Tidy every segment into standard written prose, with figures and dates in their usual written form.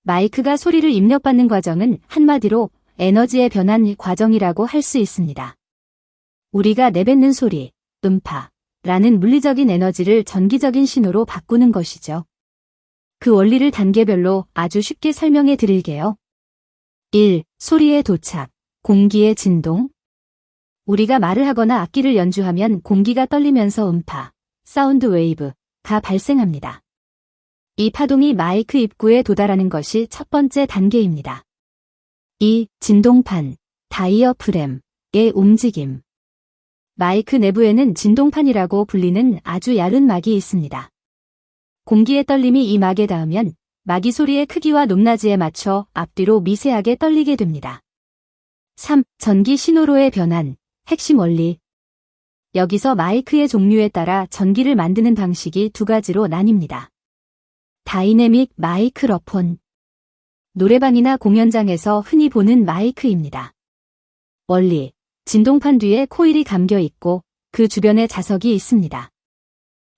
마이크가 소리를 입력받는 과정은 한마디로 에너지의 변환 과정이라고 할 수 있습니다. 우리가 내뱉는 소리, 음파라는 물리적인 에너지를 전기적인 신호로 바꾸는 것이죠. 그 원리를 단계별로 아주 쉽게 설명해 드릴게요. 1. 소리의 도착, 공기의 진동. 우리가 말을 하거나 악기를 연주하면 공기가 떨리면서 음파, 사운드 웨이브가 발생합니다. 이 파동이 마이크 입구에 도달하는 것이 첫 번째 단계입니다. 2. 진동판, 다이어프램의 움직임. 마이크 내부에는 진동판이라고 불리는 아주 얇은 막이 있습니다. 공기의 떨림이 이 막에 닿으면 막이 소리의 크기와 높낮이에 맞춰 앞뒤로 미세하게 떨리게 됩니다. 3. 전기 신호로의 변환, 핵심 원리. 여기서 마이크의 종류에 따라 전기를 만드는 방식이 두 가지로 나뉩니다. 다이내믹 마이크로폰. 노래방이나 공연장에서 흔히 보는 마이크입니다. 원리. 진동판 뒤에 코일이 감겨 있고 그 주변에 자석이 있습니다.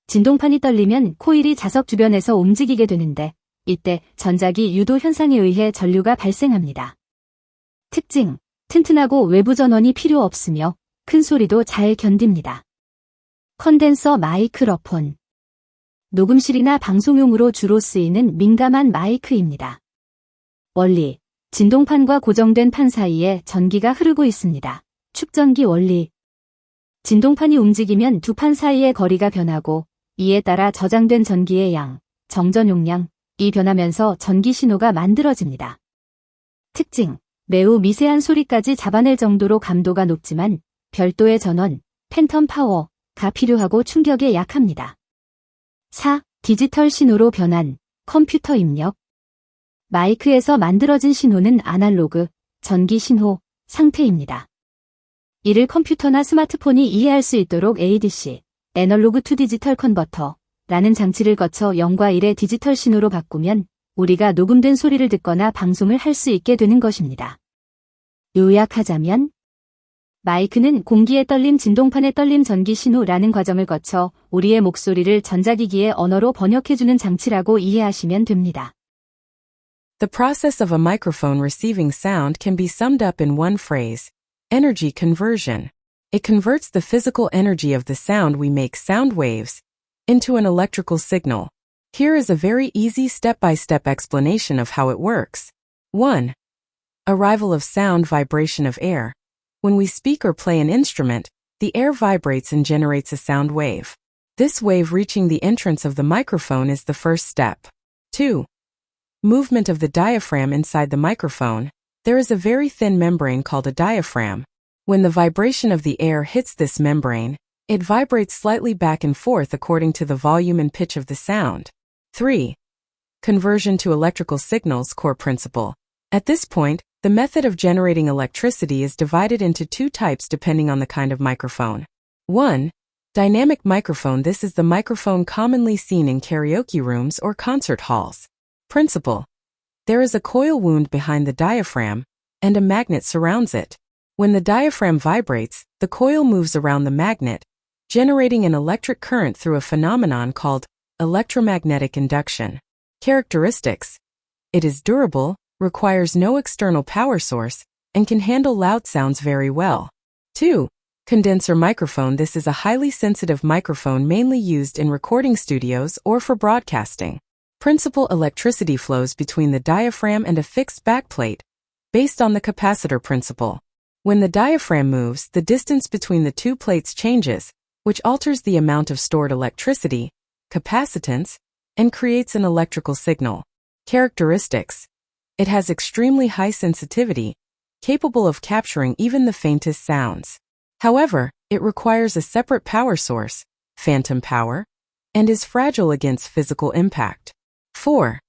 진동판이 떨리면 코일이 자석 주변에서 움직이게 되는데 이때 전자기 유도 현상에 의해 전류가 발생합니다. 특징. 튼튼하고 외부 전원이 필요 없으며 큰 소리도 잘 견딥니다. 컨덴서 마이크로폰. 녹음실이나 방송용으로 주로 쓰이는 민감한 마이크입니다. 원리. 진동판과 고정된 판 사이에 전기가 흐르고 있습니다. 축전기 원리. 진동판이 움직이면 두 판 사이의 거리가 변하고 이에 따라 저장된 전기의 양, 정전 용량이 변하면서 전기 신호가 만들어집니다. 특징. 매우 미세한 소리까지 잡아낼 정도로 감도가 높지만 별도의 전원, 팬텀 파워가 필요하고 충격에 약합니다. 4. 디지털 신호로 변환, 컴퓨터 입력. 마이크에서 만들어진 신호는 아날로그, 전기 신호, 상태입니다. 이를 컴퓨터나 스마트폰이 이해할 수 있도록 ADC, 애널로그 투 디지털 컨버터라는 장치를 거쳐 0과 1의 디지털 신호로 바꾸면 우리가 녹음된 소리를 듣거나 방송을 할 수 있게 되는 것입니다. 요약하자면 마이크는 공기의 떨림, 진동판의 떨림, 전기 신호라는 과정을 거쳐 우리의 목소리를 전자기기의 언어로 번역해주는 장치라고 이해하시면 됩니다. The process of a microphone receiving sound can be summed up in one phrase: energy conversion. It converts the physical energy of the sound we make, sound waves, into an electrical signal. Here is a very easy step-by-step explanation of how it works. 1. Arrival of sound, vibration of air. When we speak or play an instrument, the air vibrates and generates a sound wave. This wave reaching the entrance of the microphone is the first step. 2. Movement of the diaphragm inside the microphone. There is a very thin membrane called a diaphragm. When the vibration of the air hits this membrane, it vibrates slightly back and forth according to the volume and pitch of the sound. 3. Conversion to electrical signals, core principle. At this point, the method of generating electricity is divided into two types depending on the kind of microphone. 1. Dynamic microphone. This is the microphone commonly seen in karaoke rooms or concert halls. Principle. There is a coil wound behind the diaphragm, and a magnet surrounds it. When the diaphragm vibrates, the coil moves around the magnet, generating an electric current through a phenomenon called electromagnetic induction. Characteristics. It is durable, requires no external power source, and can handle loud sounds very well. 2. Condenser microphone. This is a highly sensitive microphone mainly used in recording studios or for broadcasting. Principal. Electricity flows between the diaphragm and a fixed backplate, based on the capacitor principle. When the diaphragm moves, the distance between the two plates changes, which alters the amount of stored electricity, capacitance, and creates an electrical signal. Characteristics. It has extremely high sensitivity, capable of capturing even the faintest sounds. However, it requires a separate power source, phantom power, and is fragile against physical impact. 4.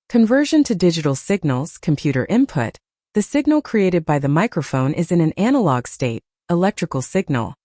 Conversion to digital signals, computer input. The signal created by the microphone is in an analog state, electrical signal.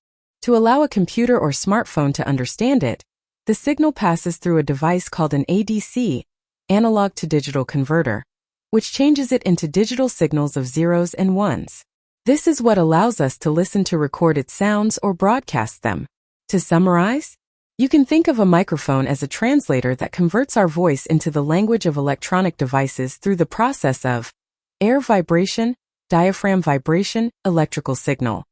To allow a computer or smartphone to understand it, the signal passes through a device called an ADC, analog to digital converter, which changes it into digital signals of zeros and ones. This is what allows us to listen to recorded sounds or broadcast them. To summarize, You can think of a microphone as a translator that converts our voice into the language of electronic devices through the process of air vibration, diaphragm vibration, electrical signal.